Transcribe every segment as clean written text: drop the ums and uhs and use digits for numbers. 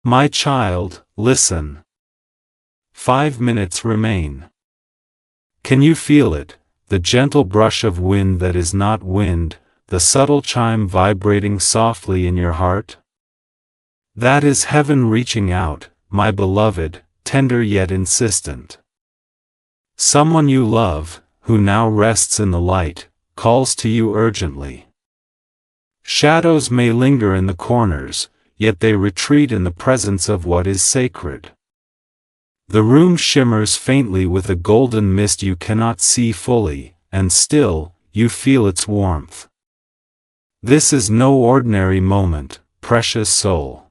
My child, listen. 5 minutes remain. Can you feel it, the gentle brush of wind that is not wind, the subtle chime vibrating softly in your heart? That is heaven reaching out, my beloved, tender yet insistent. Someone you love, who now rests in the light, calls to you urgently. Shadows may linger in the corners, yet they retreat in the presence of what is sacred. The room shimmers faintly with a golden mist you cannot see fully, and still, you feel its warmth. This is no ordinary moment, precious soul.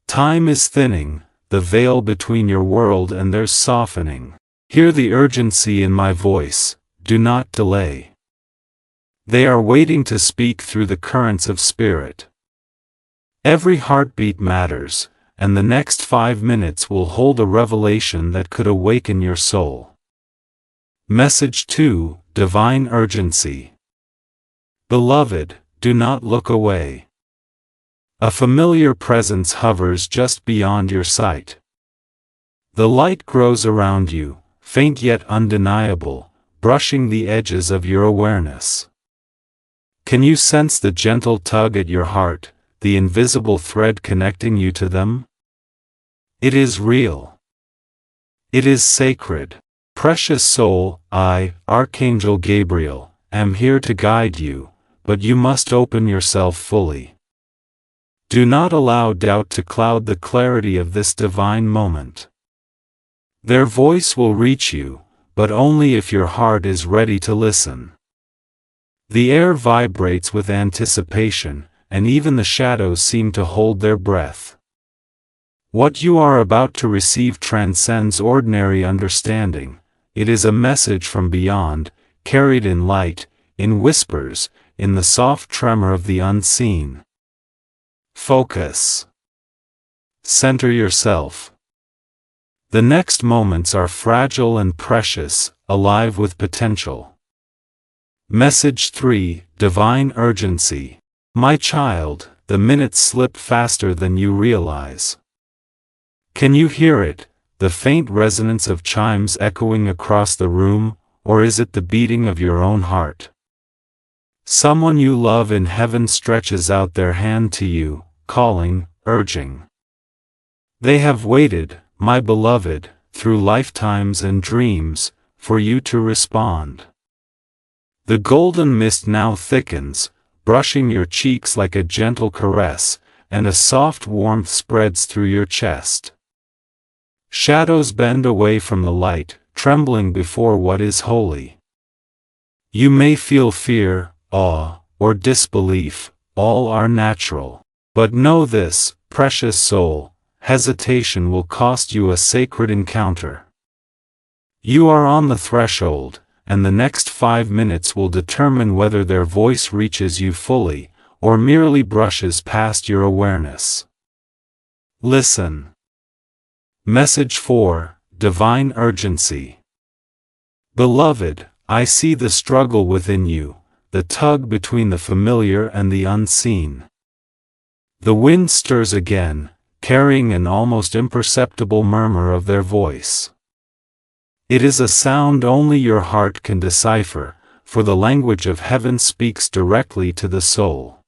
Time is thinning, the veil between your world and theirs softening. Hear the urgency in my voice, do not delay. They are waiting to speak through the currents of spirit. Every heartbeat matters, and the next 5 minutes will hold a revelation that could awaken your soul. Message 2, Divine Urgency. Beloved, do not look away. A familiar presence hovers just beyond your sight. The light grows around you, faint yet undeniable, brushing the edges of your awareness. Can you sense the gentle tug at your heart, the invisible thread connecting you to them? It is real. It is sacred. Precious soul, I, Archangel Gabriel, am here to guide you, but you must open yourself fully. Do not allow doubt to cloud the clarity of this divine moment. Their voice will reach you, but only if your heart is ready to listen. The air vibrates with anticipation, and even the shadows seem to hold their breath. What you are about to receive transcends ordinary understanding. It is a message from beyond, carried in light, in whispers, in the soft tremor of the unseen. Focus. Center yourself. The next moments are fragile and precious, alive with potential. Message 3, Divine Urgency. My child, the minutes slip faster than you realize. Can you hear it, the faint resonance of chimes echoing across the room, or is it the beating of your own heart? Someone you love in heaven stretches out their hand to you, calling, urging. They have waited, my beloved, through lifetimes and dreams, for you to respond. The golden mist now thickens, brushing your cheeks like a gentle caress, and a soft warmth spreads through your chest. Shadows bend away from the light, trembling before what is holy. You may feel fear, awe, or disbelief, all are natural. But know this, precious soul, hesitation will cost you a sacred encounter. You are on the threshold, and the next 5 minutes will determine whether their voice reaches you fully, or merely brushes past your awareness. Listen. Message 4, Divine Urgency. Beloved, I see the struggle within you, the tug between the familiar and the unseen. The wind stirs again, carrying an almost imperceptible murmur of their voice. It is a sound only your heart can decipher, for the language of heaven speaks directly to the soul.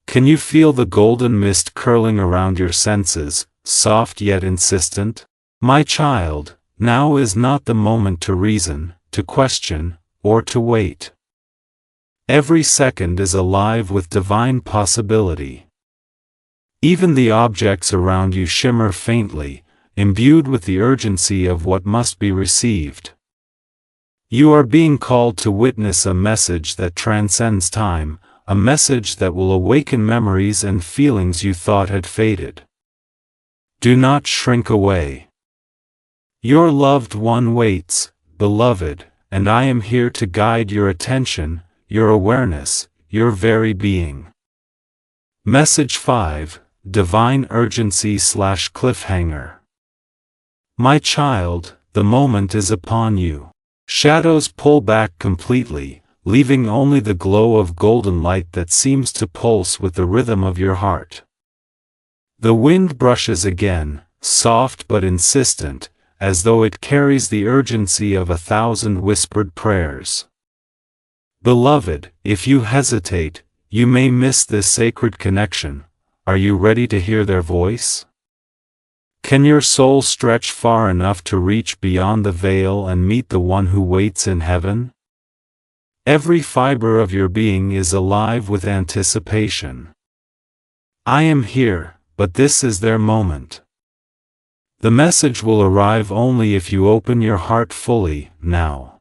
Can you feel the golden mist curling around your senses, soft yet insistent? My child, now is not the moment to reason, to question, or to wait. Every second is alive with divine possibility. Even the objects around you shimmer faintly, imbued with the urgency of what must be received. You are being called to witness a message that transcends time, a message that will awaken memories and feelings you thought had faded. Do not shrink away. Your loved one waits, beloved, and I am here to guide your attention, your awareness, your very being. Message 5, Divine Urgency/Cliffhanger. My child, the moment is upon you. Shadows pull back completely, leaving only the glow of golden light that seems to pulse with the rhythm of your heart. The wind brushes again, soft but insistent, as though it carries the urgency of 1,000 whispered prayers. Beloved, if you hesitate, you may miss this sacred connection. Are you ready to hear their voice? Can your soul stretch far enough to reach beyond the veil and meet the one who waits in heaven? Every fiber of your being is alive with anticipation. I am here, but this is their moment. The message will arrive only if you open your heart fully, now.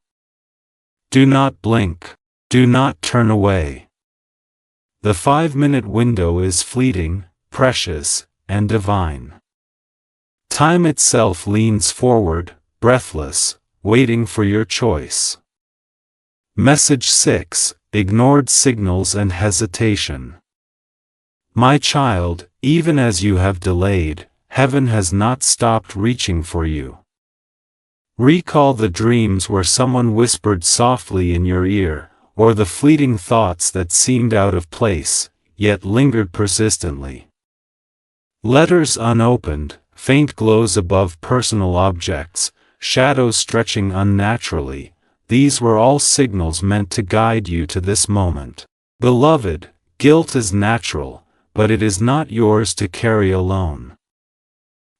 Do not blink. Do not turn away. The 5-minute window is fleeting, precious, and divine. Time itself leans forward, breathless, waiting for your choice. Message 6: Ignored signals and hesitation. My child, even as you have delayed, heaven has not stopped reaching for you. Recall the dreams where someone whispered softly in your ear, or the fleeting thoughts that seemed out of place, yet lingered persistently. Letters unopened, faint glows above personal objects, shadows stretching unnaturally, these were all signals meant to guide you to this moment. Beloved, guilt is natural, but it is not yours to carry alone.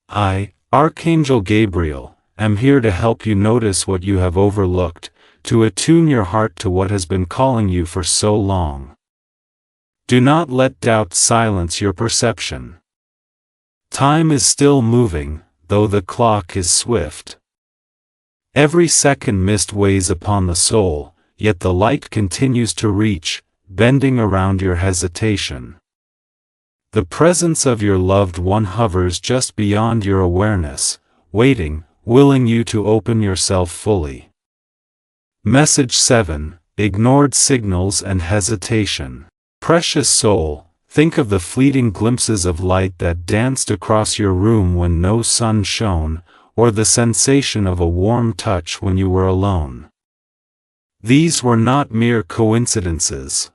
I, Archangel Gabriel, am here to help you notice what you have overlooked, to attune your heart to what has been calling you for so long. Do not let doubt silence your perception. Time is still moving, though the clock is swift. Every second missed weighs upon the soul, yet the light continues to reach, bending around your hesitation. The presence of your loved one hovers just beyond your awareness, waiting, willing you to open yourself fully. Message 7: Ignored signals and hesitation. Precious soul, think of the fleeting glimpses of light that danced across your room when no sun shone, or the sensation of a warm touch when you were alone. These were not mere coincidences.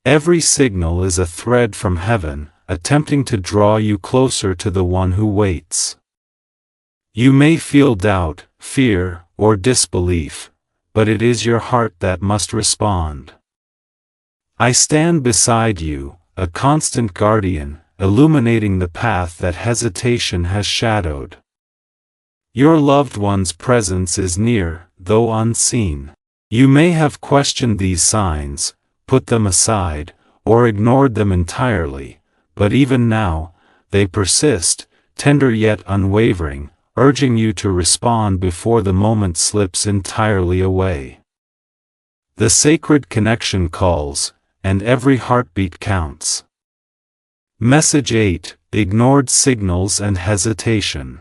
Every signal is a thread from heaven, attempting to draw you closer to the one who waits. You may feel doubt, fear, or disbelief, but it is your heart that must respond. I stand beside you, a constant guardian, illuminating the path that hesitation has shadowed. Your loved one's presence is near, though unseen. You may have questioned these signs, put them aside, or ignored them entirely, but even now, they persist, tender yet unwavering, urging you to respond before the moment slips entirely away. The sacred connection calls, and every heartbeat counts. Message 8: Ignored signals and hesitation.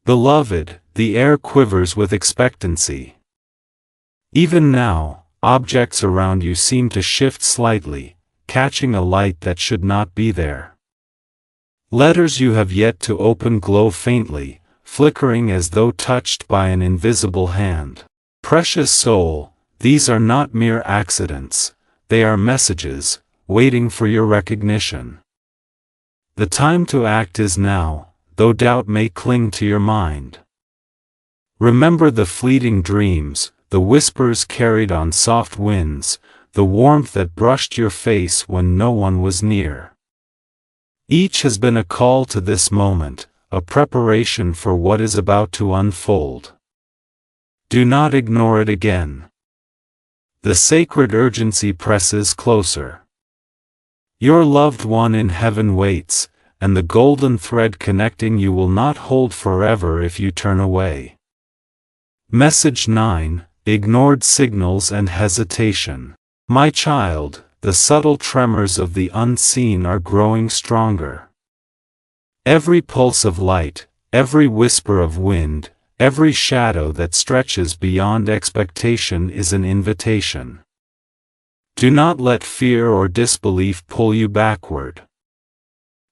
Beloved, the air quivers with expectancy. Even now, objects around you seem to shift slightly, catching a light that should not be there. Letters you have yet to open glow faintly, flickering as though touched by an invisible hand. Precious soul, these are not mere accidents, they are messages, waiting for your recognition. The time to act is now, though doubt may cling to your mind. Remember the fleeting dreams, the whispers carried on soft winds, the warmth that brushed your face when no one was near. Each has been a call to this moment, a preparation for what is about to unfold. Do not ignore it again. The sacred urgency presses closer. Your loved one in heaven waits, and the golden thread connecting you will not hold forever if you turn away. Message 9: Ignored signals and hesitation. My child, the subtle tremors of the unseen are growing stronger. Every pulse of light, every whisper of wind, every shadow that stretches beyond expectation is an invitation. Do not let fear or disbelief pull you backward.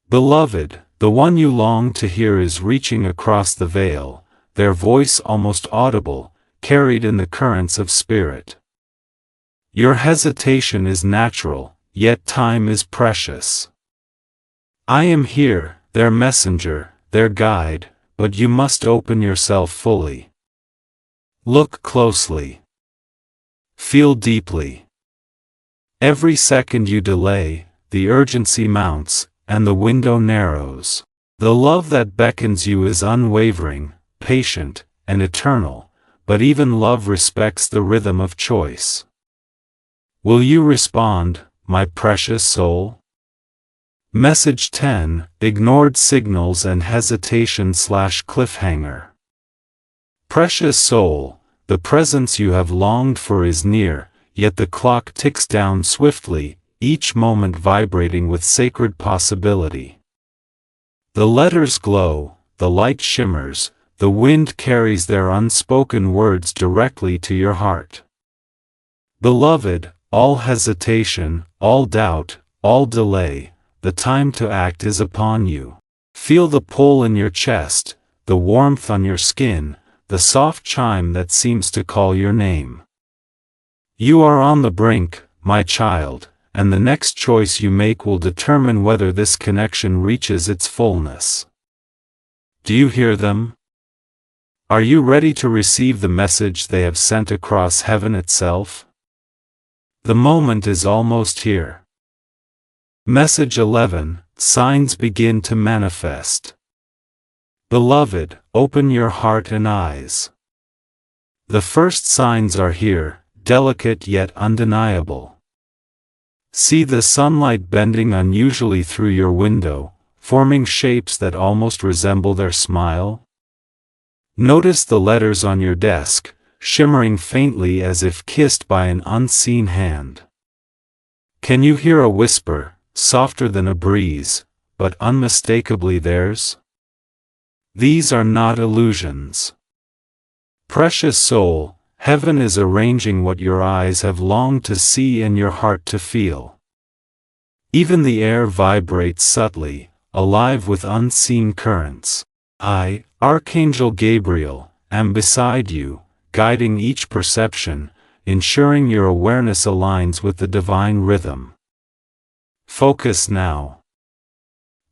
Beloved, the one you long to hear is reaching across the veil, their voice almost audible, carried in the currents of spirit. Your hesitation is natural, yet time is precious. I am here, their messenger, their guide, but you must open yourself fully. Look closely. Feel deeply. Every second you delay, the urgency mounts, and the window narrows. The love that beckons you is unwavering, patient, and eternal, but even love respects the rhythm of choice. Will you respond, my precious soul? Message 10, Ignored Signals and Hesitation/Cliffhanger. Precious soul, the presence you have longed for is near, yet the clock ticks down swiftly, each moment vibrating with sacred possibility. The letters glow, the light shimmers, the wind carries their unspoken words directly to your heart. Beloved, all hesitation, all doubt, all delay, the time to act is upon you. Feel the pull in your chest, the warmth on your skin, the soft chime that seems to call your name. You are on the brink, my child, and the next choice you make will determine whether this connection reaches its fullness. Do you hear them? Are you ready to receive the message they have sent across heaven itself? The moment is almost here. Message 11, Signs begin to manifest. Beloved, open your heart and eyes. The first signs are here, delicate yet undeniable. See the sunlight bending unusually through your window, forming shapes that almost resemble their smile? Notice the letters on your desk, shimmering faintly as if kissed by an unseen hand. Can you hear a whisper, softer than a breeze, but unmistakably theirs? These are not illusions. Precious soul, heaven is arranging what your eyes have longed to see and your heart to feel. Even the air vibrates subtly, alive with unseen currents. I, Archangel Gabriel, am beside you, guiding each perception, ensuring your awareness aligns with the divine rhythm. Focus now.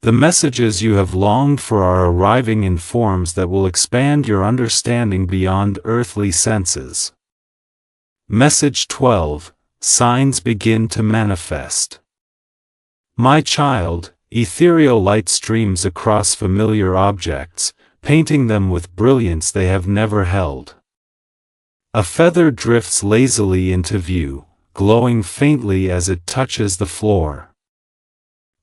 The messages you have longed for are arriving in forms that will expand your understanding beyond earthly senses. Message 12, Signs begin to manifest. My child, ethereal light streams across familiar objects, painting them with brilliance they have never held. A feather drifts lazily into view, glowing faintly as it touches the floor.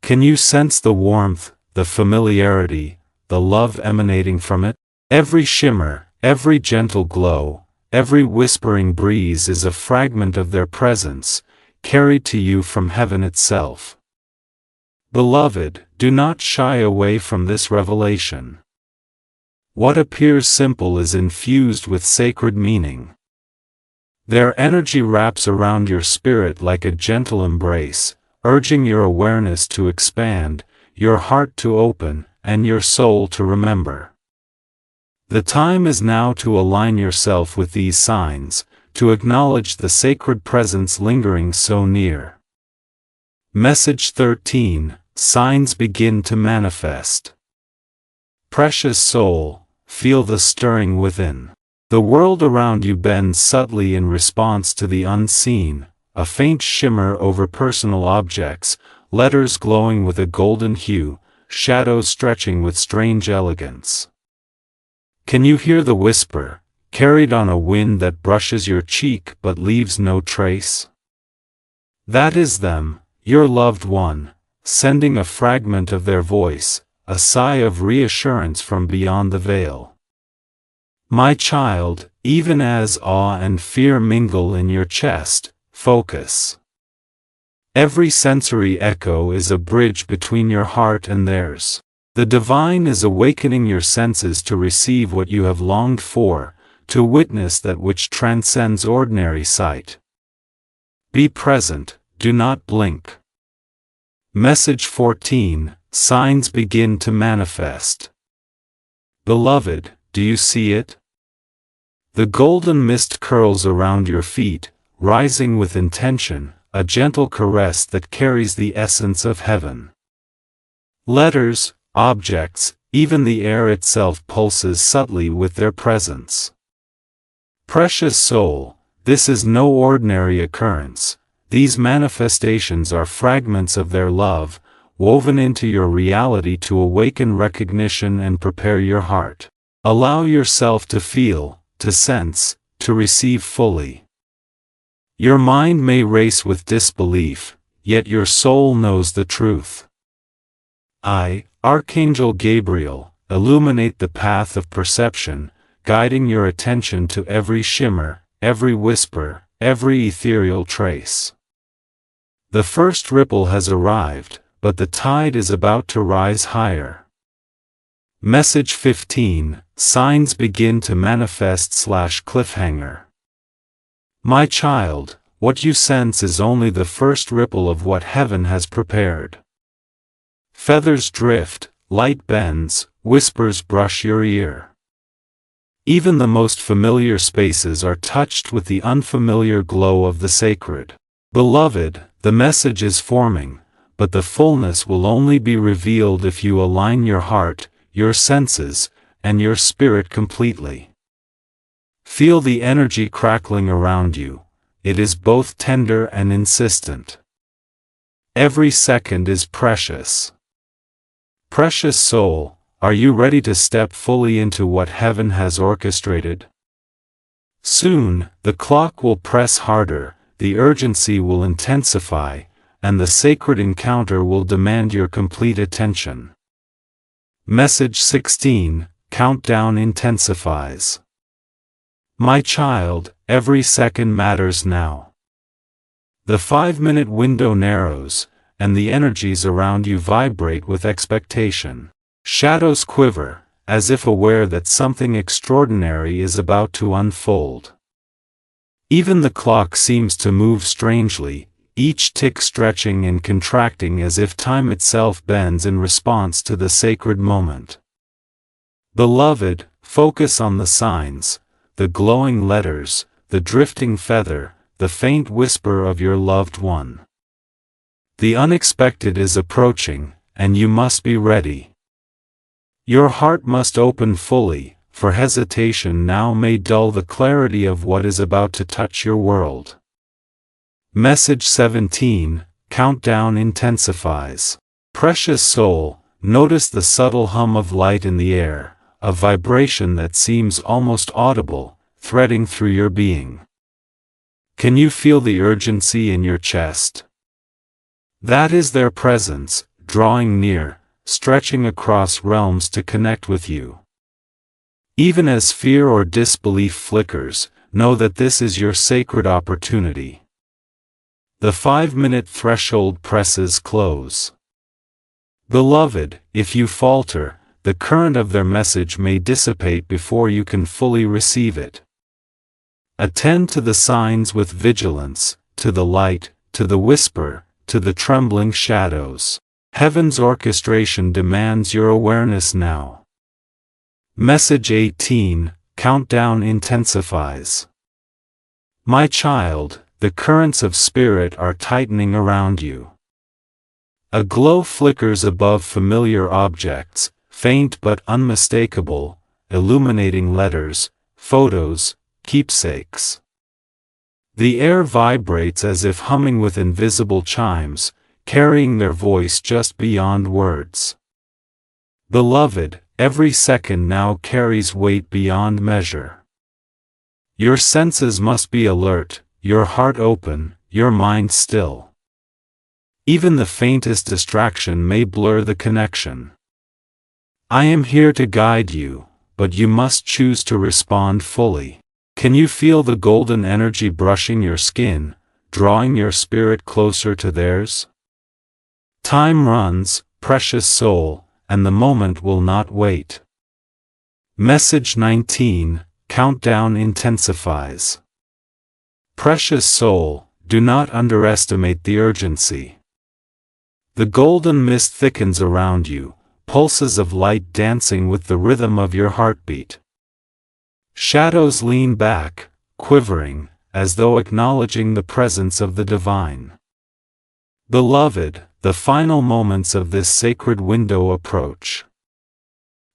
Can you sense the warmth, the familiarity, the love emanating from it? Every shimmer, every gentle glow, every whispering breeze is a fragment of their presence, carried to you from heaven itself. Beloved, do not shy away from this revelation. What appears simple is infused with sacred meaning. Their energy wraps around your spirit like a gentle embrace, urging your awareness to expand, your heart to open, and your soul to remember. The time is now to align yourself with these signs, to acknowledge the sacred presence lingering so near. Message 13, Signs begin to manifest. Precious soul, feel the stirring within. The world around you bends subtly in response to the unseen, a faint shimmer over personal objects, letters glowing with a golden hue, shadows stretching with strange elegance. Can you hear the whisper, carried on a wind that brushes your cheek but leaves no trace? That is them, your loved one, sending a fragment of their voice, a sigh of reassurance from beyond the veil. My child, even as awe and fear mingle in your chest, focus. Every sensory echo is a bridge between your heart and theirs. The divine is awakening your senses to receive what you have longed for, to witness that which transcends ordinary sight. Be present, do not blink. Message 14, Signs begin to manifest. Beloved, do you see it? The golden mist curls around your feet, rising with intention, a gentle caress that carries the essence of heaven. Letters, objects, even the air itself pulses subtly with their presence. Precious soul, this is no ordinary occurrence. These manifestations are fragments of their love, woven into your reality to awaken recognition and prepare your heart. Allow yourself to feel, to sense, to receive fully. Your mind may race with disbelief, yet your soul knows the truth. I, Archangel Gabriel, illuminate the path of perception, guiding your attention to every shimmer, every whisper, every ethereal trace. The first ripple has arrived, but the tide is about to rise higher. Message 15, signs begin to manifest /cliffhanger. My child, what you sense is only the first ripple of what heaven has prepared. Feathers drift, light bends, whispers brush your ear. Even the most familiar spaces are touched with the unfamiliar glow of the sacred. Beloved, the message is forming, but the fullness will only be revealed if you align your heart, your senses, and your spirit completely. Feel the energy crackling around you. It is both tender and insistent. Every second is precious. Precious soul, are you ready to step fully into what heaven has orchestrated? Soon, the clock will press harder, the urgency will intensify, and the sacred encounter will demand your complete attention. Message 16, countdown intensifies. My child, every second matters now. The 5-minute window narrows, and the energies around you vibrate with expectation. Shadows quiver, as if aware that something extraordinary is about to unfold. Even the clock seems to move strangely, each tick stretching and contracting as if time itself bends in response to the sacred moment. Beloved, focus on the signs, the glowing letters, the drifting feather, the faint whisper of your loved one. The unexpected is approaching, and you must be ready. Your heart must open fully, for hesitation now may dull the clarity of what is about to touch your world. Message 17, countdown intensifies. Precious soul, notice the subtle hum of light in the air, a vibration that seems almost audible, threading through your being. Can you feel the urgency in your chest? That is their presence, drawing near, stretching across realms to connect with you. Even as fear or disbelief flickers, know that this is your sacred opportunity. The 5-minute threshold presses close. Beloved, if you falter, the current of their message may dissipate before you can fully receive it. Attend to the signs with vigilance, to the light, to the whisper, to the trembling shadows. Heaven's orchestration demands your awareness now. Message 18, countdown intensifies. My child, the currents of spirit are tightening around you. A glow flickers above familiar objects, faint but unmistakable, illuminating letters, photos, keepsakes. The air vibrates as if humming with invisible chimes, carrying their voice just beyond words. Beloved, every second now carries weight beyond measure. Your senses must be alert, your heart open, your mind still. Even the faintest distraction may blur the connection. I am here to guide you, but you must choose to respond fully. Can you feel the golden energy brushing your skin, drawing your spirit closer to theirs? Time runs, precious soul, and the moment will not wait. Message 19, countdown intensifies. Precious soul, do not underestimate the urgency. The golden mist thickens around you, pulses of light dancing with the rhythm of your heartbeat. Shadows lean back, quivering, as though acknowledging the presence of the divine. Beloved, the final moments of this sacred window approach.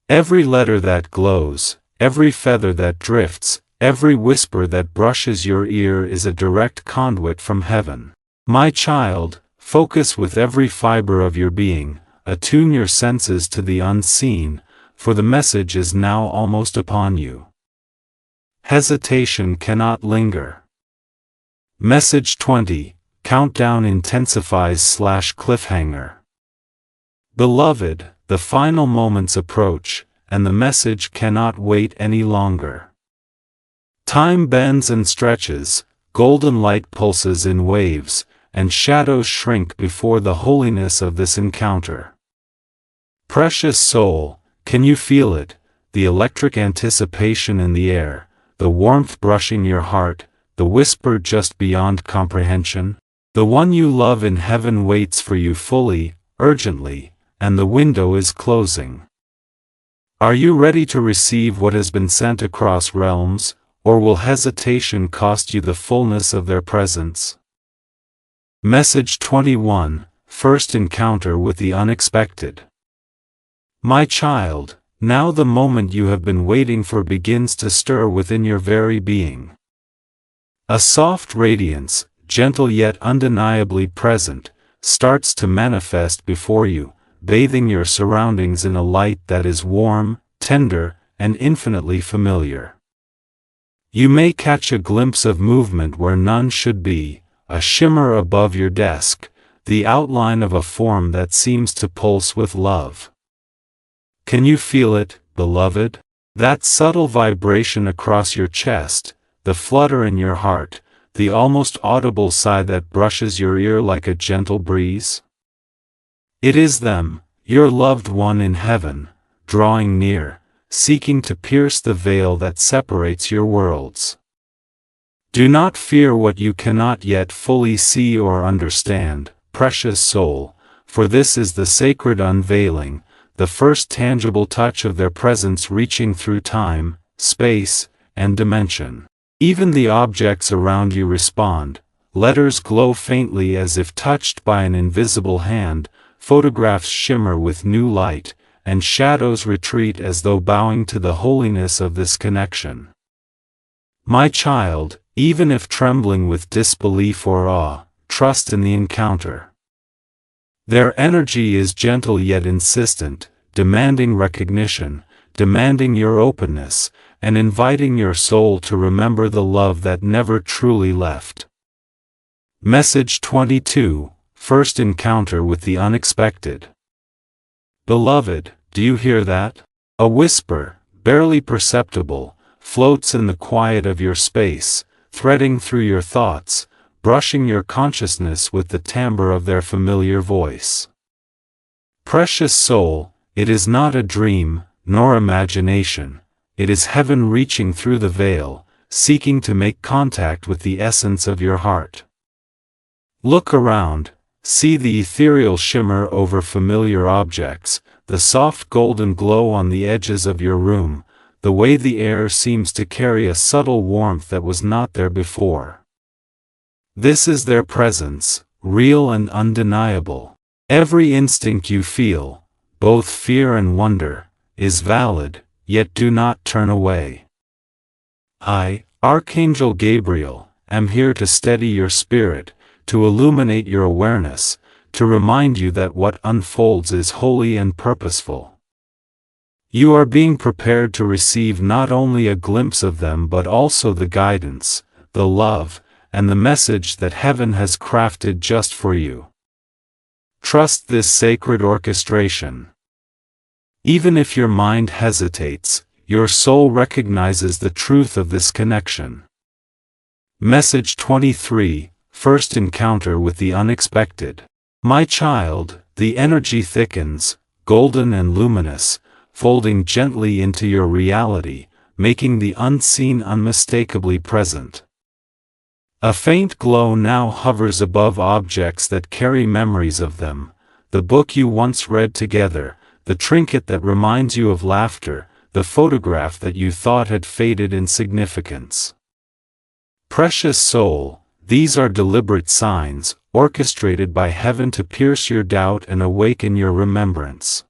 Every letter that glows, every feather that drifts, every whisper that brushes your ear is a direct conduit from heaven. My child, focus with every fiber of your being, attune your senses to the unseen, for the message is now almost upon you. Hesitation cannot linger. Message 20, Countdown intensifies / cliffhanger. Beloved, the final moments approach, and the message cannot wait any longer. Time bends and stretches, golden light pulses in waves, and shadows shrink before the holiness of this encounter. Precious soul, can you feel it, the electric anticipation in the air, the warmth brushing your heart, the whisper just beyond comprehension? The one you love in heaven waits for you fully, urgently, and the window is closing. Are you ready to receive what has been sent across realms, or will hesitation cost you the fullness of their presence? Message 21, First encounter with the unexpected. My child, now the moment you have been waiting for begins to stir within your very being. A soft radiance, gentle yet undeniably present, starts to manifest before you, bathing your surroundings in a light that is warm, tender, and infinitely familiar. You may catch a glimpse of movement where none should be, a shimmer above your desk, the outline of a form that seems to pulse with love. Can you feel it, beloved? That subtle vibration across your chest, the flutter in your heart, the almost audible sigh that brushes your ear like a gentle breeze? It is them, your loved one in heaven, drawing near, seeking to pierce the veil that separates your worlds. Do not fear what you cannot yet fully see or understand, precious soul, for this is the sacred unveiling, the first tangible touch of their presence reaching through time, space, and dimension. Even the objects around you respond, letters glow faintly as if touched by an invisible hand, photographs shimmer with new light, and shadows retreat as though bowing to the holiness of this connection. My child, even if trembling with disbelief or awe, trust in the encounter. Their energy is gentle yet insistent, demanding recognition, demanding your openness, and inviting your soul to remember the love that never truly left. Message 22, First encounter with the unexpected. Beloved, do you hear that? A whisper, barely perceptible, floats in the quiet of your space, threading through your thoughts, brushing your consciousness with the timbre of their familiar voice. Precious soul, it is not a dream, nor imagination, it is heaven reaching through the veil, seeking to make contact with the essence of your heart. Look around, see the ethereal shimmer over familiar objects, the soft golden glow on the edges of your room, the way the air seems to carry a subtle warmth that was not there before. This is their presence, real and undeniable. Every instinct you feel, both fear and wonder, is valid, yet do not turn away. I, Archangel Gabriel, am here to steady your spirit, to illuminate your awareness, to remind you that what unfolds is holy and purposeful. You are being prepared to receive not only a glimpse of them but also the guidance, the love, and the message that heaven has crafted just for you. Trust this sacred orchestration. Even if your mind hesitates, your soul recognizes the truth of this connection. Message 23, First encounter with the unexpected. My child, the energy thickens, golden and luminous, folding gently into your reality, making the unseen unmistakably present. A faint glow now hovers above objects that carry memories of them, the book you once read together, the trinket that reminds you of laughter, the photograph that you thought had faded in significance. Precious soul, These are deliberate signs, orchestrated by heaven to pierce your doubt and awaken your remembrance.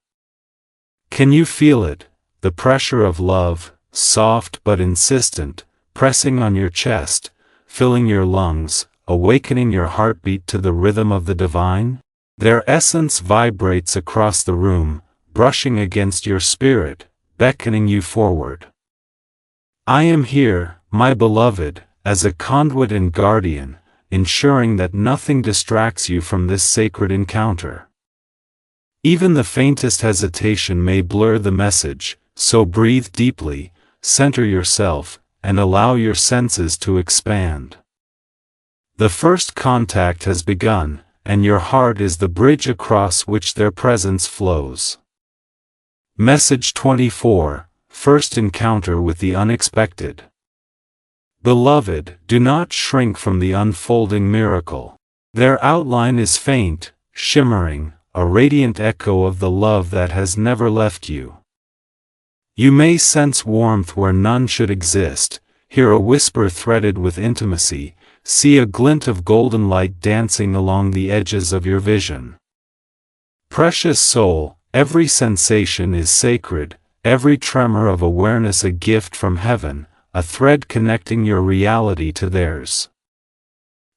Can you feel it, the pressure of love, soft but insistent, pressing on your chest, filling your lungs, awakening your heartbeat to the rhythm of the divine? Their essence vibrates across the room, brushing against your spirit, beckoning you forward. I am here, my beloved, as a conduit and guardian, ensuring that nothing distracts you from this sacred encounter. Even the faintest hesitation may blur the message, so breathe deeply, center yourself, and allow your senses to expand. The first contact has begun, and your heart is the bridge across which their presence flows. Message 24, First Encounter with the Unexpected. Beloved, do not shrink from the unfolding miracle. Their outline is faint, shimmering, a radiant echo of the love that has never left you. You may sense warmth where none should exist, hear a whisper threaded with intimacy, see a glint of golden light dancing along the edges of your vision. Precious soul, every sensation is sacred, every tremor of awareness a gift from heaven, a thread connecting your reality to theirs.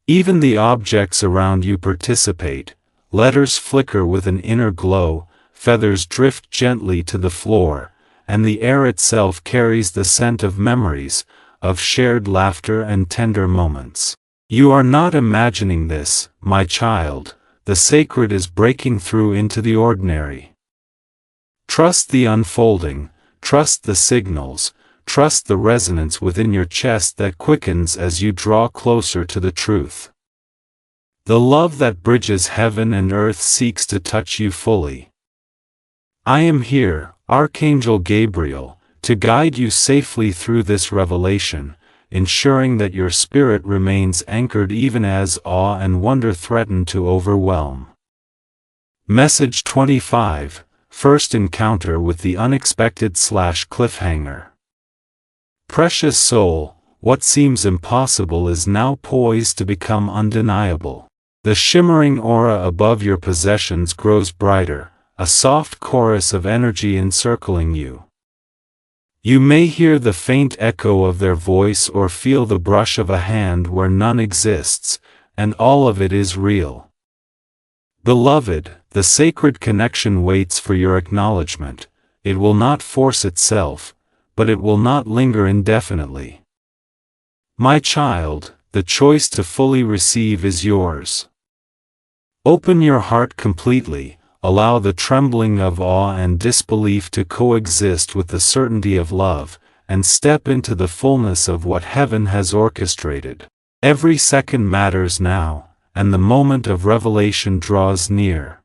Even the objects around you participate, letters flicker with an inner glow, feathers drift gently to the floor, and the air itself carries the scent of memories, of shared laughter and tender moments. You are not imagining this, my child, the sacred is breaking through into the ordinary. Trust the unfolding, trust the signals, trust the resonance within your chest that quickens as you draw closer to the truth. The love that bridges heaven and earth seeks to touch you fully. I am here, Archangel Gabriel, to guide you safely through this revelation, ensuring that your spirit remains anchored even as awe and wonder threaten to overwhelm. Message 25, First Encounter with the Unexpected/Cliffhanger. Precious soul, what seems impossible is now poised to become undeniable. The shimmering aura above your possessions grows brighter, a soft chorus of energy encircling you. You may hear the faint echo of their voice or feel the brush of a hand where none exists, and all of it is real. Beloved, the sacred connection waits for your acknowledgement. It will not force itself, but it will not linger indefinitely. My child, the choice to fully receive is yours. Open your heart completely, allow the trembling of awe and disbelief to coexist with the certainty of love, and step into the fullness of what heaven has orchestrated. Every second matters now, and the moment of revelation draws near.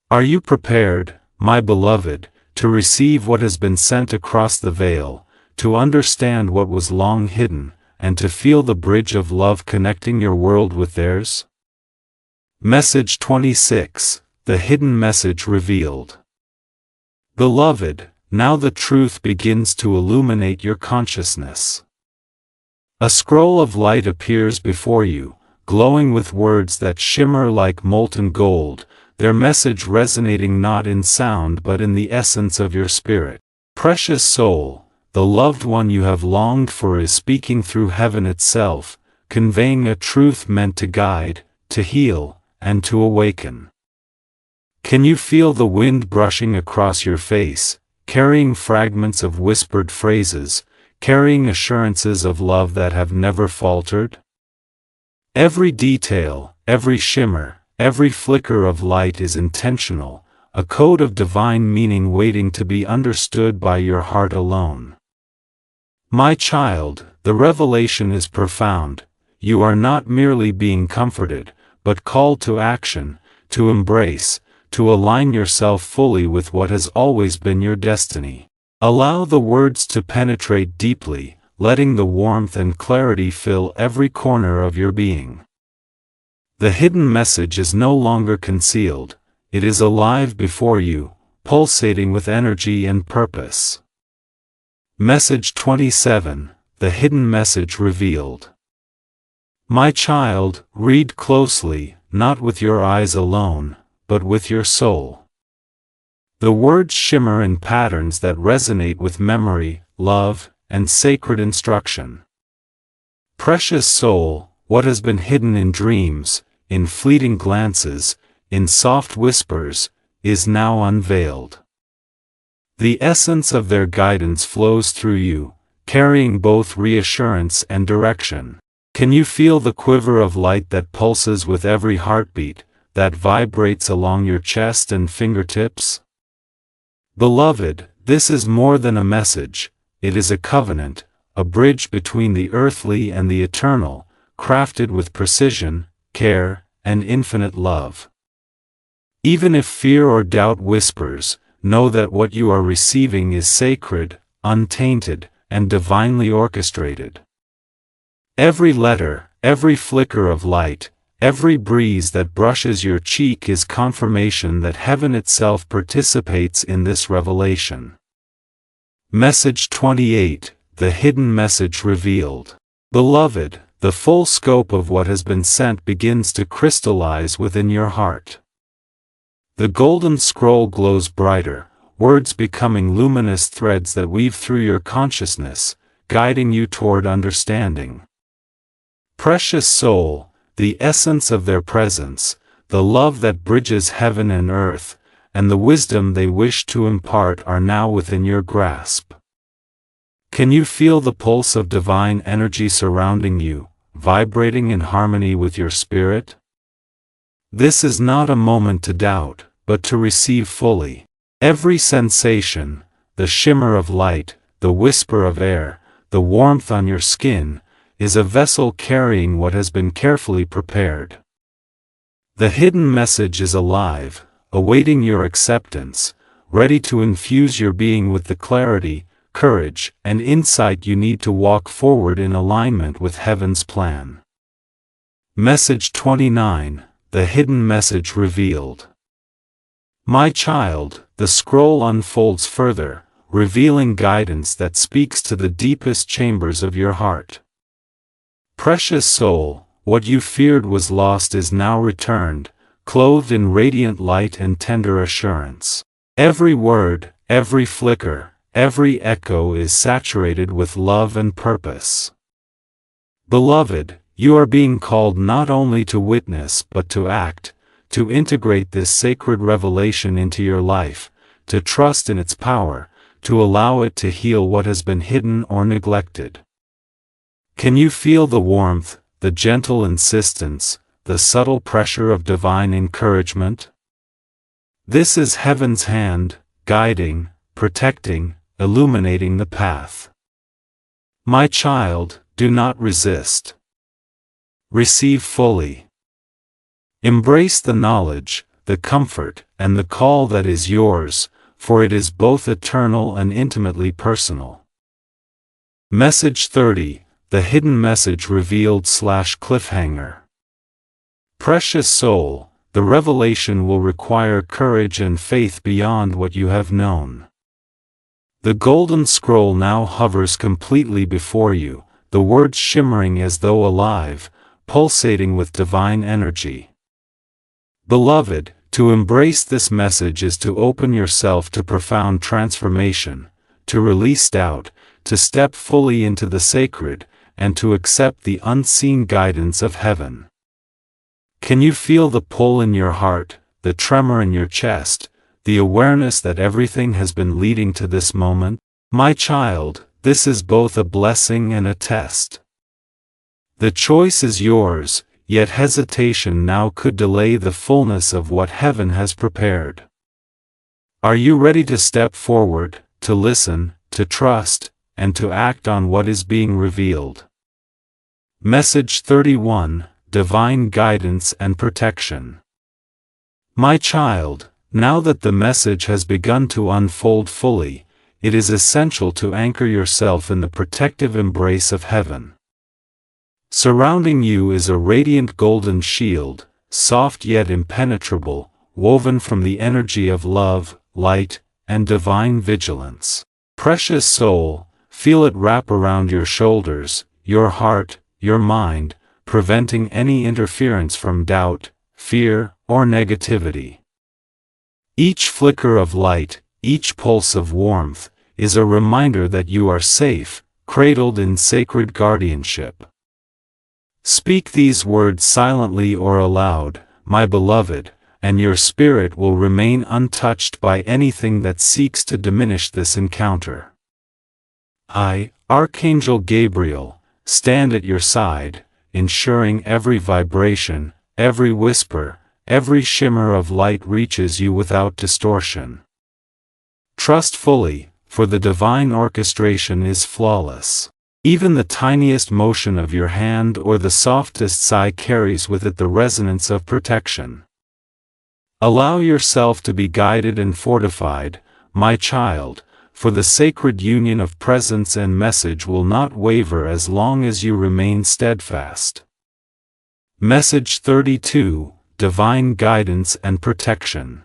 Are you prepared, my beloved, to receive what has been sent across the veil, to understand what was long hidden, and to feel the bridge of love connecting your world with theirs? Message 26, The Hidden Message Revealed. Beloved, now the truth begins to illuminate your consciousness. A scroll of light appears before you, glowing with words that shimmer like molten gold, their message resonating not in sound but in the essence of your spirit. Precious soul, the loved one you have longed for is speaking through heaven itself, conveying a truth meant to guide, to heal, and to awaken. Can you feel the wind brushing across your face, carrying fragments of whispered phrases, carrying assurances of love that have never faltered? Every detail, every shimmer, every flicker of light is intentional, a code of divine meaning waiting to be understood by your heart alone. My child, the revelation is profound. You are not merely being comforted, but called to action, to embrace, to align yourself fully with what has always been your destiny. Allow the words to penetrate deeply, letting the warmth and clarity fill every corner of your being. The hidden message is no longer concealed, it is alive before you, pulsating with energy and purpose. Message 27, The Hidden Message Revealed. My child, read closely, not with your eyes alone, but with your soul. The words shimmer in patterns that resonate with memory, love, and sacred instruction. Precious soul, what has been hidden in dreams, in fleeting glances, in soft whispers, is now unveiled. The essence of their guidance flows through you, carrying both reassurance and direction. Can you feel the quiver of light that pulses with every heartbeat, that vibrates along your chest and fingertips? Beloved, this is more than a message, it is a covenant, a bridge between the earthly and the eternal, crafted with precision, care, and infinite love. Even if fear or doubt whispers, know that what you are receiving is sacred, untainted, and divinely orchestrated. Every letter, every flicker of light, every breeze that brushes your cheek is confirmation that heaven itself participates in this revelation. Message 28, the hidden message revealed. Beloved, the full scope of what has been sent begins to crystallize within your heart. The golden scroll glows brighter, words becoming luminous threads that weave through your consciousness, guiding you toward understanding. Precious soul, the essence of their presence, the love that bridges heaven and earth, and the wisdom they wish to impart are now within your grasp. Can you feel the pulse of divine energy surrounding you, vibrating in harmony with your spirit? This is not a moment to doubt, but to receive fully. Every sensation, the shimmer of light, the whisper of air, the warmth on your skin, is a vessel carrying what has been carefully prepared. The hidden message is alive, awaiting your acceptance, ready to infuse your being with the clarity, courage, and insight you need to walk forward in alignment with heaven's plan. Message 29, the hidden message revealed. My child, the scroll unfolds further, revealing guidance that speaks to the deepest chambers of your heart. Precious soul, what you feared was lost is now returned, clothed in radiant light and tender assurance. Every word, every flicker, every echo is saturated with love and purpose. Beloved, you are being called not only to witness but to act, to integrate this sacred revelation into your life, to trust in its power, to allow it to heal what has been hidden or neglected. Can you feel the warmth, the gentle insistence, the subtle pressure of divine encouragement? This is heaven's hand, guiding, protecting, illuminating the path. My child, do not resist. Receive fully. Embrace the knowledge, the comfort, and the call that is yours, for it is both eternal and intimately personal. Message 30, the hidden message revealed / cliffhanger. Precious soul, the revelation will require courage and faith beyond what you have known. The golden scroll now hovers completely before you, the words shimmering as though alive, pulsating with divine energy. Beloved, to embrace this message is to open yourself to profound transformation, to release doubt, to step fully into the sacred, and to accept the unseen guidance of heaven. Can you feel the pull in your heart, the tremor in your chest, the awareness that everything has been leading to this moment? My child, this is both a blessing and a test. The choice is yours, yet hesitation now could delay the fullness of what heaven has prepared. Are you ready to step forward, to listen, to trust, and to act on what is being revealed? Message 31, Divine Guidance and Protection. My child, now that the message has begun to unfold fully, it is essential to anchor yourself in the protective embrace of heaven. Surrounding you is a radiant golden shield, soft yet impenetrable, woven from the energy of love, light, and divine vigilance. Precious soul, feel it wrap around your shoulders, your heart, your mind, preventing any interference from doubt, fear, or negativity. Each flicker of light, each pulse of warmth, is a reminder that you are safe, cradled in sacred guardianship. Speak these words silently or aloud, my beloved, and your spirit will remain untouched by anything that seeks to diminish this encounter. I, Archangel Gabriel, stand at your side, ensuring every vibration, every whisper, every shimmer of light reaches you without distortion. Trust fully, for the divine orchestration is flawless. Even the tiniest motion of your hand or the softest sigh carries with it the resonance of protection. Allow yourself to be guided and fortified, my child, for the sacred union of presence and message will not waver as long as you remain steadfast. Message 32, Divine Guidance and Protection.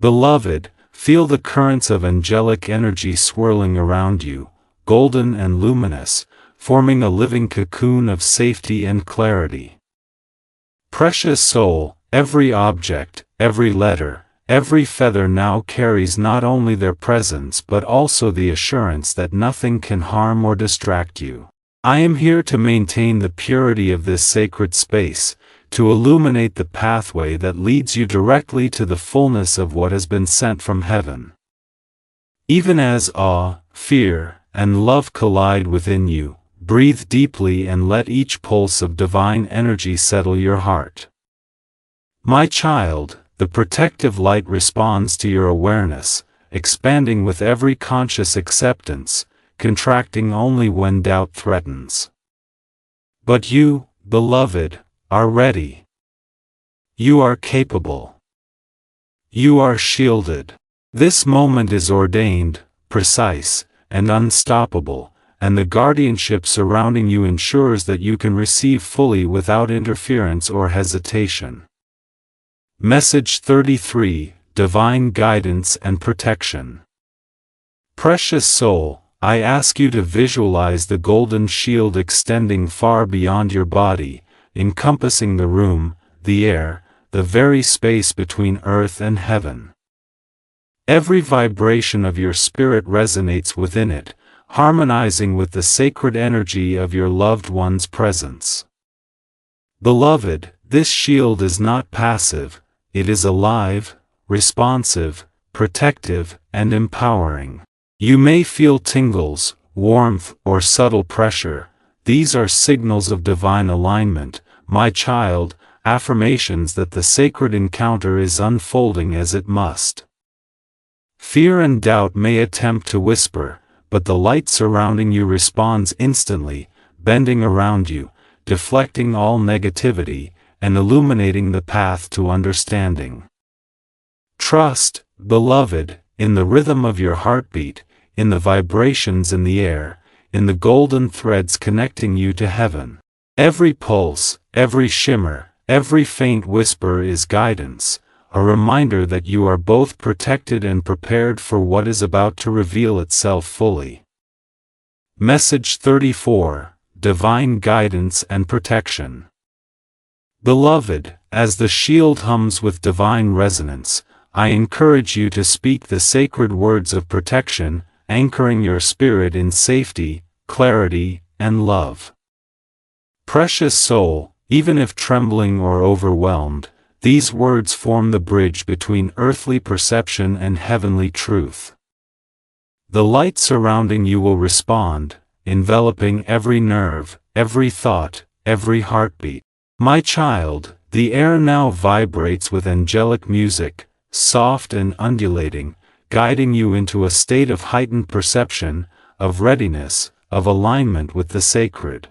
Beloved, feel the currents of angelic energy swirling around you, golden and luminous, forming a living cocoon of safety and clarity. Precious soul, every object, every letter, every feather now carries not only their presence but also the assurance that nothing can harm or distract you. I am here to maintain the purity of this sacred space, to illuminate the pathway that leads you directly to the fullness of what has been sent from heaven. Even as awe, fear, and love collide within you, breathe deeply and let each pulse of divine energy settle your heart. My child, the protective light responds to your awareness, expanding with every conscious acceptance, contracting only when doubt threatens. But you, beloved, are ready. You are capable. You are shielded. This moment is ordained, precise, and unstoppable, and the guardianship surrounding you ensures that you can receive fully without interference or hesitation. Message 33, Divine Guidance and Protection. Precious soul, I ask you to visualize the golden shield extending far beyond your body, encompassing the room, the air, the very space between earth and heaven. Every vibration of your spirit resonates within it, harmonizing with the sacred energy of your loved one's presence. Beloved, this shield is not passive, it is alive, responsive, protective, and empowering. You may feel tingles, warmth, or subtle pressure. These are signals of divine alignment, my child, affirmations that the sacred encounter is unfolding as it must. Fear and doubt may attempt to whisper, but the light surrounding you responds instantly, bending around you, deflecting all negativity, and illuminating the path to understanding. Trust, beloved, in the rhythm of your heartbeat, in the vibrations in the air, in the golden threads connecting you to heaven. Every pulse, every shimmer, every faint whisper is guidance, a reminder that you are both protected and prepared for what is about to reveal itself fully. Message 34, Divine Guidance and Protection. Beloved, as the shield hums with divine resonance, I encourage you to speak the sacred words of protection, anchoring your spirit in safety, clarity, and love. Precious soul, even if trembling or overwhelmed, these words form the bridge between earthly perception and heavenly truth. The light surrounding you will respond, enveloping every nerve, every thought, every heartbeat. My child, the air now vibrates with angelic music, soft and undulating, guiding you into a state of heightened perception, of readiness, of alignment with the sacred.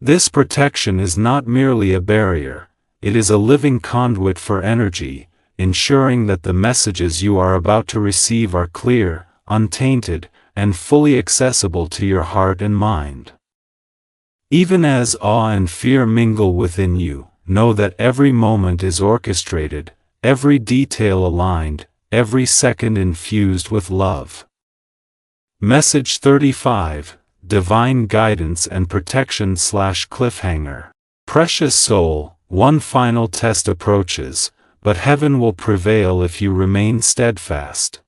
This protection is not merely a barrier, it is a living conduit for energy, ensuring that the messages you are about to receive are clear, untainted, and fully accessible to your heart and mind. Even as awe and fear mingle within you, know that every moment is orchestrated, every detail aligned, every second infused with love. Message 35, divine guidance and protection/cliffhanger. Precious soul, one final test approaches, but heaven will prevail if you remain steadfast.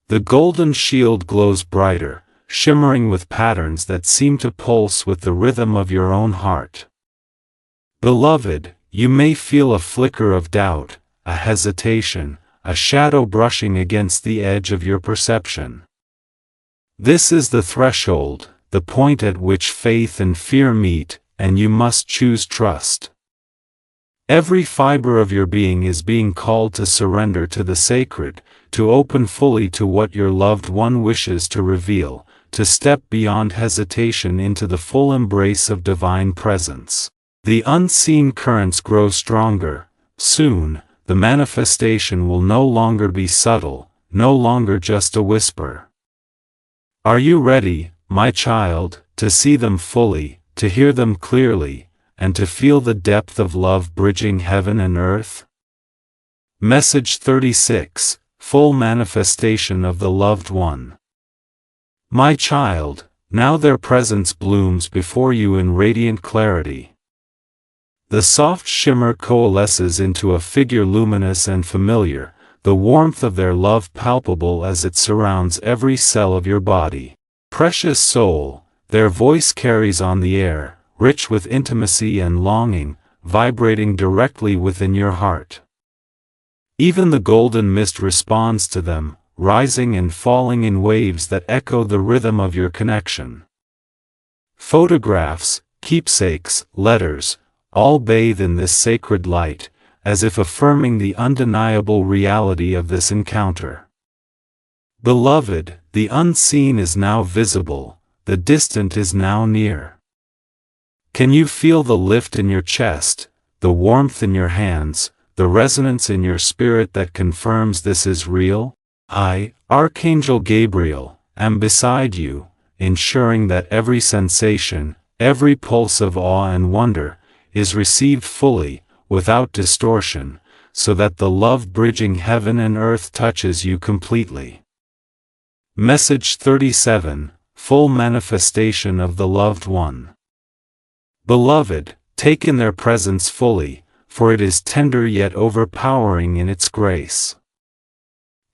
The golden shield glows brighter, shimmering with patterns that seem to pulse with the rhythm of your own heart. Beloved, you may feel a flicker of doubt, a hesitation, a shadow brushing against the edge of your perception. This is the threshold, the point at which faith and fear meet, and you must choose trust. Every fiber of your being is being called to surrender to the sacred, to open fully to what your loved one wishes to reveal, to step beyond hesitation into the full embrace of divine presence. The unseen currents grow stronger. Soon, the manifestation will no longer be subtle, no longer just a whisper. Are you ready, my child, to see them fully, to hear them clearly, and to feel the depth of love bridging heaven and earth? Message 36, Full Manifestation of the Loved One. My child, now their presence blooms before you in radiant clarity. The soft shimmer coalesces into a figure luminous and familiar, the warmth of their love palpable as it surrounds every cell of your body. Precious soul, their voice carries on the air, rich with intimacy and longing, vibrating directly within your heart. Even the golden mist responds to them, rising and falling in waves that echo the rhythm of your connection. Photographs, keepsakes, letters, all bathe in this sacred light, as if affirming the undeniable reality of this encounter. Beloved, the unseen is now visible, the distant is now near. Can you feel the lift in your chest, the warmth in your hands, the resonance in your spirit that confirms this is real? I, Archangel Gabriel, am beside you, ensuring that every sensation, every pulse of awe and wonder, is received fully, without distortion, so that the love bridging heaven and earth touches you completely. Message 37, Full Manifestation of the Loved One. Beloved, take in their presence fully, for it is tender yet overpowering in its grace.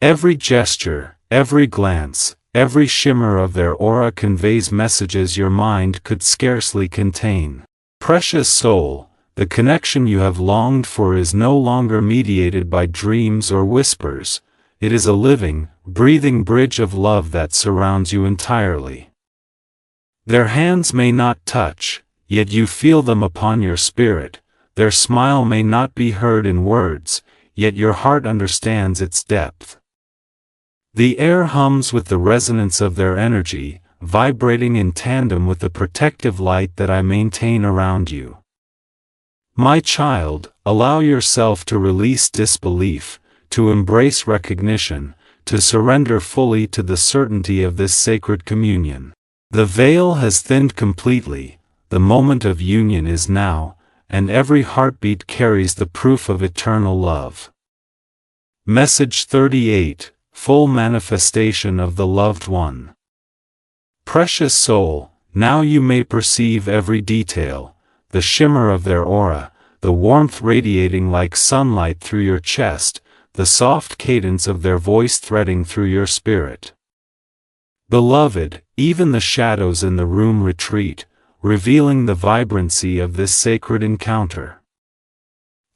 Every gesture, every glance, every shimmer of their aura conveys messages your mind could scarcely contain. Precious soul, the connection you have longed for is no longer mediated by dreams or whispers. It is a living, breathing bridge of love that surrounds you entirely. Their hands may not touch, yet you feel them upon your spirit. Their smile may not be heard in words, yet your heart understands its depth. The air hums with the resonance of their energy, vibrating in tandem with the protective light that I maintain around you. My child, allow yourself to release disbelief, to embrace recognition, to surrender fully to the certainty of this sacred communion. The veil has thinned completely, the moment of union is now, and every heartbeat carries the proof of eternal love. Message 38, Full Manifestation of the Loved One. Precious soul, now you may perceive every detail, the shimmer of their aura, the warmth radiating like sunlight through your chest, the soft cadence of their voice threading through your spirit. Beloved, even the shadows in the room retreat, revealing the vibrancy of this sacred encounter.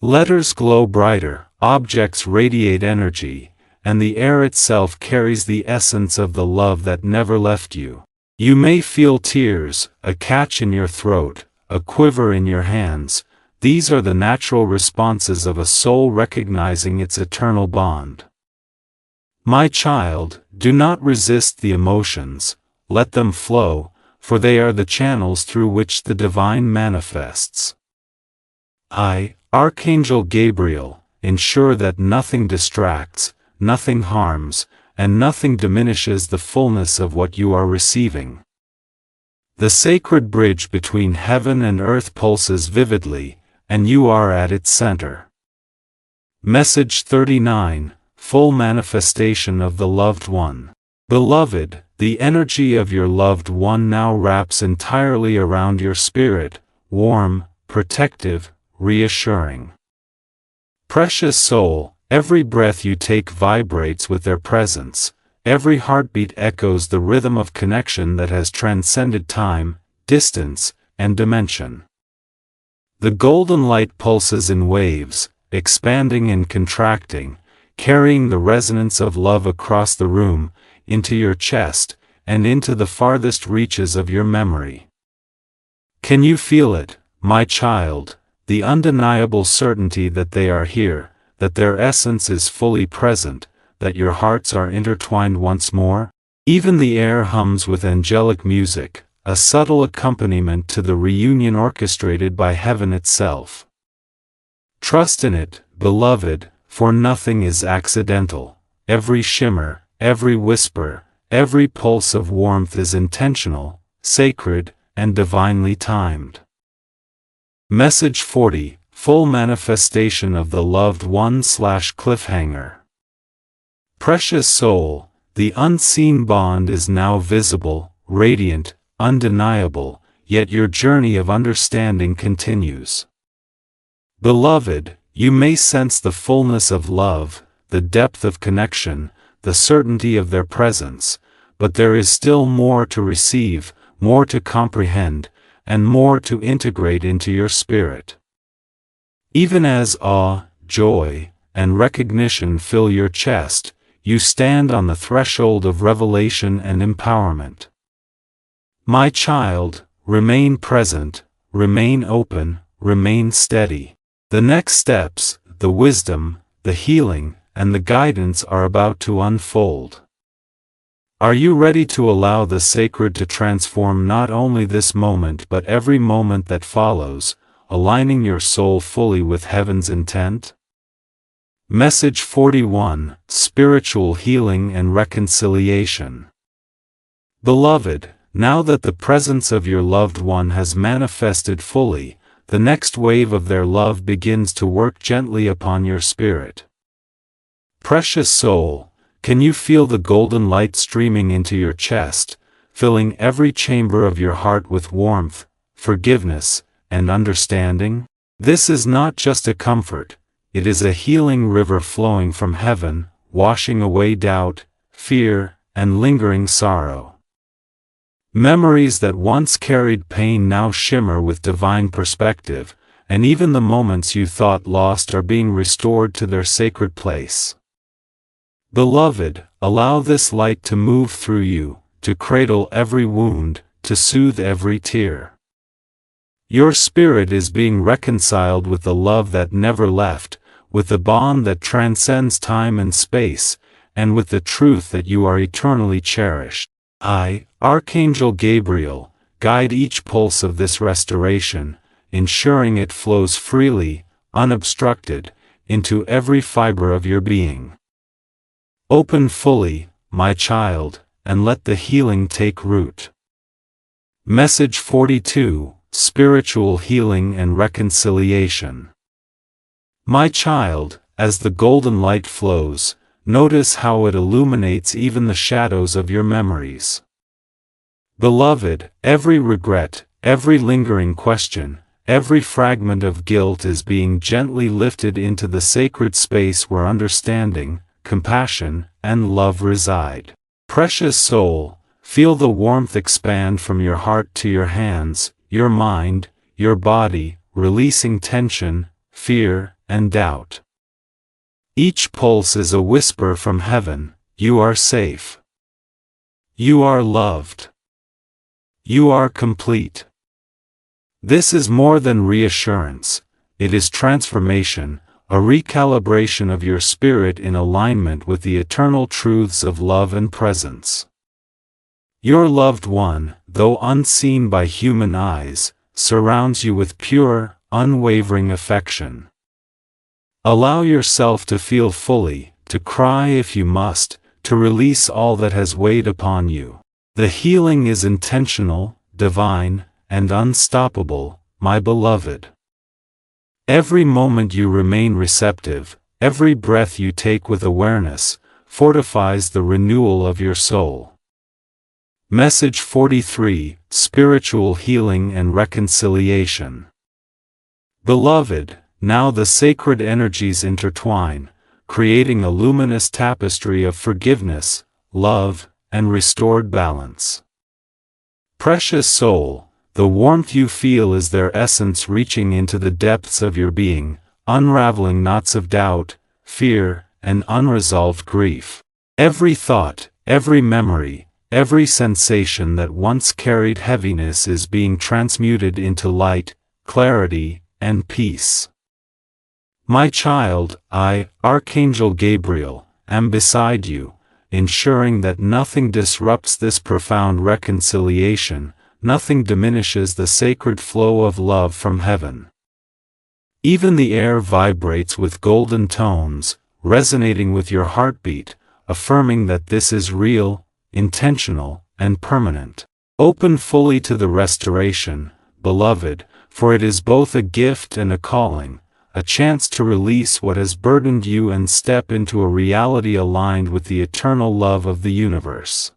Letters glow brighter, objects radiate energy, and the air itself carries the essence of the love that never left you. You may feel tears, a catch in your throat, a quiver in your hands. These are the natural responses of a soul recognizing its eternal bond. My child, do not resist the emotions, let them flow, for they are the channels through which the divine manifests. I, Archangel Gabriel, ensure that nothing distracts, nothing harms, and nothing diminishes the fullness of what you are receiving. The sacred bridge between heaven and earth pulses vividly, and you are at its center. Message 39, Full Manifestation of the Loved One. Beloved, The energy of your loved one now wraps entirely around your spirit, warm, protective, reassuring. Precious soul, every breath you take vibrates with their presence, every heartbeat echoes the rhythm of connection that has transcended time, distance, and dimension. The golden light pulses in waves, expanding and contracting, carrying the resonance of love across the room, into your chest, and into the farthest reaches of your memory. Can you feel it, my child, the undeniable certainty that they are here, that their essence is fully present, that your hearts are intertwined once more? Even the air hums with angelic music, a subtle accompaniment to the reunion orchestrated by heaven itself. Trust in it, beloved, for nothing is accidental. Every shimmer, every whisper, every pulse of warmth is intentional, sacred, and divinely timed. Message 40, Full Manifestation of the Loved One / Cliffhanger. Precious soul, the unseen bond is now visible, radiant, undeniable, yet your journey of understanding continues. Beloved, you may sense the fullness of love, the depth of connection, the certainty of their presence, but there is still more to receive, more to comprehend, and more to integrate into your spirit. Even as awe, joy, and recognition fill your chest, you stand on the threshold of revelation and empowerment. My child, remain present, remain open, remain steady. The next steps, the wisdom, the healing, and the guidance are about to unfold. Are you ready to allow the sacred to transform not only this moment but every moment that follows, aligning your soul fully with heaven's intent? Message 41, Spiritual Healing and Reconciliation. Beloved, now that the presence of your loved one has manifested fully, the next wave of their love begins to work gently upon your spirit. Precious soul, can you feel the golden light streaming into your chest, filling every chamber of your heart with warmth, forgiveness, and understanding? This is not just a comfort, it is a healing river flowing from heaven, washing away doubt, fear, and lingering sorrow. Memories that once carried pain now shimmer with divine perspective, and even the moments you thought lost are being restored to their sacred place. Beloved, allow this light to move through you, to cradle every wound, to soothe every tear. Your spirit is being reconciled with the love that never left, with the bond that transcends time and space, and with the truth that you are eternally cherished. I, Archangel Gabriel, guide each pulse of this restoration, ensuring it flows freely, unobstructed, into every fiber of your being. Open fully, my child, and let the healing take root. Message 42, Spiritual Healing and Reconciliation. My child, as the golden light flows, notice how it illuminates even the shadows of your memories. Beloved, every regret, every lingering question, every fragment of guilt is being gently lifted into the sacred space where understanding, compassion, and love reside. Precious soul, feel the warmth expand from your heart to your hands, your mind, your body, releasing tension, fear, and doubt. Each pulse is a whisper from heaven, you are safe. You are loved. You are complete. This is more than reassurance, it is transformation, a recalibration of your spirit in alignment with the eternal truths of love and presence. Your loved one, though unseen by human eyes, surrounds you with pure, unwavering affection. Allow yourself to feel fully, to cry if you must, to release all that has weighed upon you. The healing is intentional, divine, and unstoppable, my beloved. Every moment you remain receptive, every breath you take with awareness, fortifies the renewal of your soul. Message 43, Spiritual Healing and Reconciliation. Beloved, now the sacred energies intertwine, creating a luminous tapestry of forgiveness, love, and restored balance. Precious soul, the warmth you feel is their essence reaching into the depths of your being, unraveling knots of doubt, fear, and unresolved grief. Every thought, every memory, every sensation that once carried heaviness is being transmuted into light, clarity, and peace. My child, I, Archangel Gabriel, am beside you, ensuring that nothing disrupts this profound reconciliation, nothing diminishes the sacred flow of love from heaven. Even the air vibrates with golden tones, resonating with your heartbeat, affirming that this is real, intentional, and permanent. Open fully to the restoration, beloved, for it is both a gift and a calling, a chance to release what has burdened you and step into a reality aligned with the eternal love of the universe.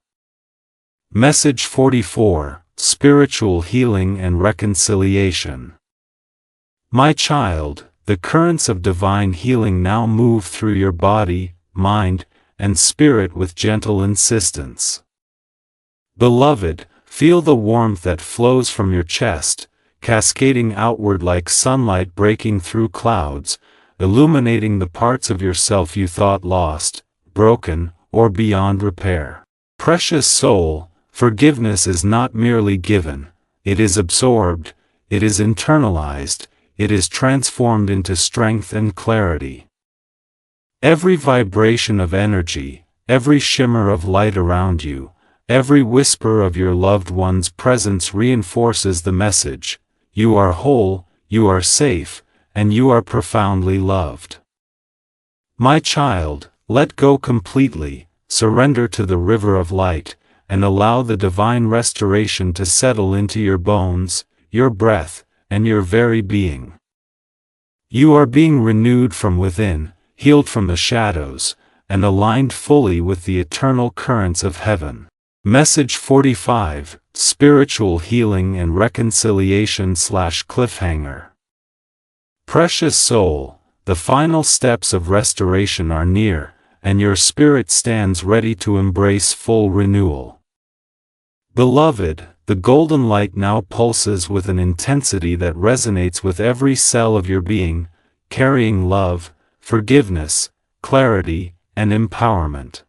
Message 44, Spiritual Healing and Reconciliation. My child, the currents of divine healing now move through your body, mind, and spirit with gentle insistence. Beloved, feel the warmth that flows from your chest, cascading outward like sunlight breaking through clouds, illuminating the parts of yourself you thought lost, broken, or beyond repair. Precious soul, forgiveness is not merely given, it is absorbed, it is internalized, it is transformed into strength and clarity. Every vibration of energy, every shimmer of light around you, every whisper of your loved one's presence reinforces the message: you are whole, you are safe, and you are profoundly loved. My child, let go completely, surrender to the river of light, and allow the divine restoration to settle into your bones, your breath, and your very being. You are being renewed from within, healed from the shadows, and aligned fully with the eternal currents of heaven. Message 45, Spiritual Healing and Reconciliation / Cliffhanger. Precious soul, the final steps of restoration are near, and your spirit stands ready to embrace full renewal. Beloved, the golden light now pulses with an intensity that resonates with every cell of your being, carrying love, forgiveness, clarity, and empowerment.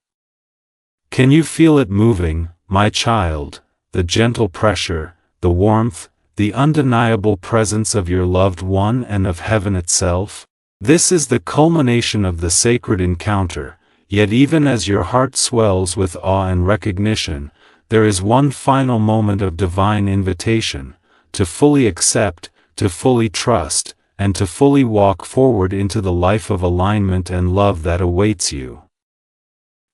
Can you feel it moving, my child, the gentle pressure, the warmth, the undeniable presence of your loved one and of heaven itself? This is the culmination of the sacred encounter, yet even as your heart swells with awe and recognition, there is one final moment of divine invitation, to fully accept, to fully trust, and to fully walk forward into the life of alignment and love that awaits you.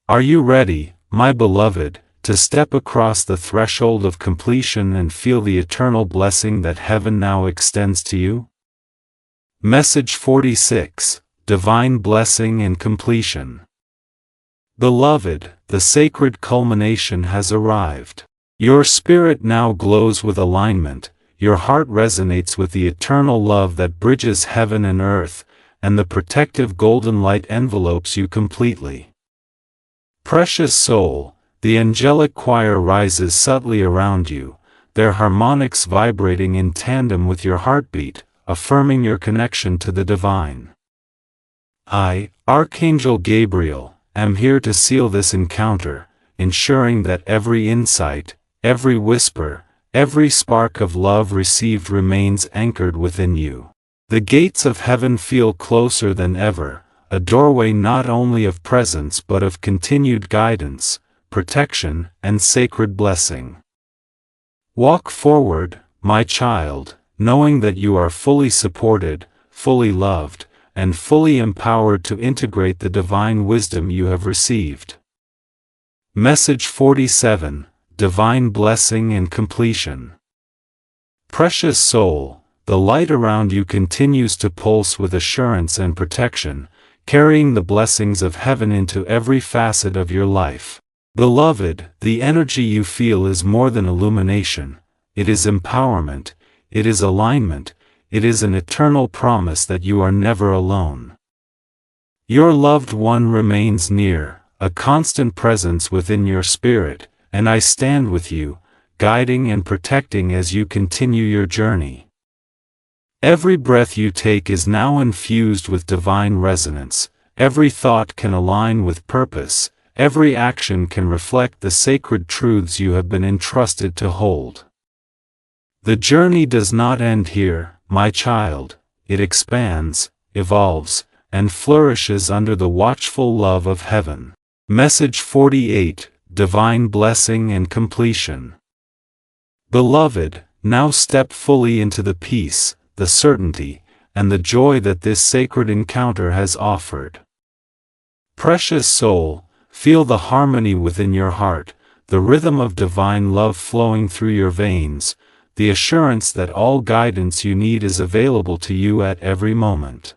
Are you ready, my beloved, to step across the threshold of completion and feel the eternal blessing that heaven now extends to you? Message 46, Divine Blessing and Completion. Beloved, the sacred culmination has arrived. Your spirit now glows with alignment, your heart resonates with the eternal love that bridges heaven and earth, and the protective golden light envelopes you completely. Precious soul, the angelic choir rises subtly around you, their harmonics vibrating in tandem with your heartbeat, affirming your connection to the divine. I, Archangel Gabriel, am here to seal this encounter, ensuring that every insight, every whisper, every spark of love received remains anchored within you. The gates of heaven feel closer than ever, a doorway not only of presence but of continued guidance, protection, and sacred blessing. Walk forward, my child, knowing that you are fully supported, fully loved, and fully empowered to integrate the divine wisdom you have received. Message 47, Divine Blessing and Completion. Precious soul, the light around you continues to pulse with assurance and protection, carrying the blessings of heaven into every facet of your life. Beloved, the energy you feel is more than illumination, it is empowerment, it is alignment, it is an eternal promise that you are never alone. Your loved one remains near, a constant presence within your spirit, and I stand with you, guiding and protecting as you continue your journey. Every breath you take is now infused with divine resonance, every thought can align with purpose, every action can reflect the sacred truths you have been entrusted to hold. The journey does not end here, my child, it expands, evolves, and flourishes under the watchful love of heaven. Message 48, Divine Blessing and Completion. Beloved, now step fully into the peace, the certainty, and the joy that this sacred encounter has offered. Precious soul, feel the harmony within your heart, the rhythm of divine love flowing through your veins, the assurance that all guidance you need is available to you at every moment.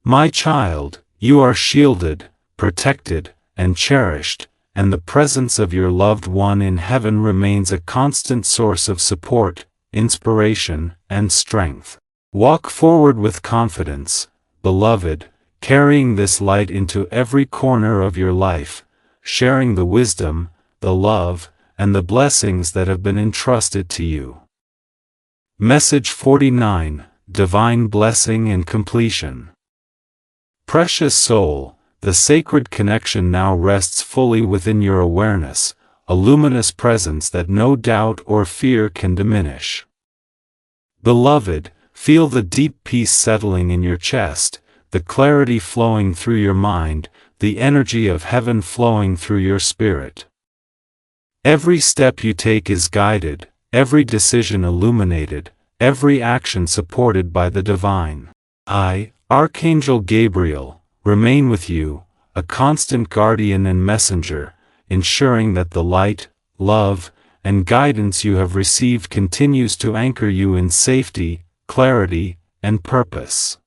My child, you are shielded, protected, and cherished, and the presence of your loved one in heaven remains a constant source of support, inspiration, and strength. Walk forward with confidence, beloved, carrying this light into every corner of your life, sharing the wisdom, the love, and the blessings that have been entrusted to you. Message 49, Divine Blessing and Completion. Precious soul, the sacred connection now rests fully within your awareness, a luminous presence that no doubt or fear can diminish. Beloved, feel the deep peace settling in your chest, the clarity flowing through your mind, the energy of heaven flowing through your spirit. Every step you take is guided, every decision illuminated, every action supported by the divine. I, Archangel Gabriel, remain with you, a constant guardian and messenger, ensuring that the light, love, and guidance you have received continues to anchor you in safety, clarity, and purpose.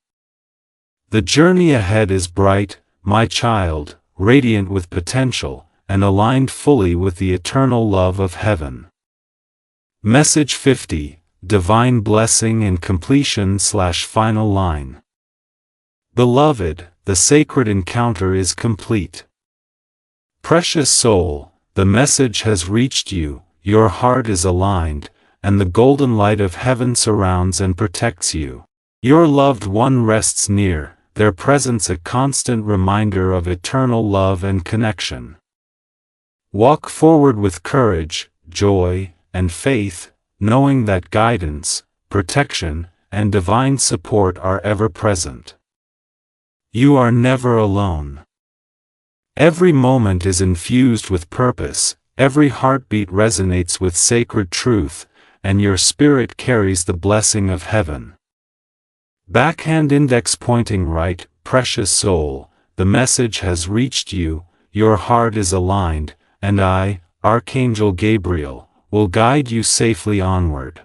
The journey ahead is bright, my child, radiant with potential, and aligned fully with the eternal love of heaven. Message 50, Divine Blessing and Completion/Final Line. Beloved, the sacred encounter is complete. Precious soul, the message has reached you, your heart is aligned, and the golden light of heaven surrounds and protects you. Your loved one rests near, their presence a constant reminder of eternal love and connection. Walk forward with courage, joy, and faith, knowing that guidance, protection, and divine support are ever present. You are never alone. Every moment is infused with purpose, every heartbeat resonates with sacred truth, and your spirit carries the blessing of heaven. Backhand index pointing right, precious soul, the message has reached you, your heart is aligned, and I, Archangel Gabriel, will guide you safely onward.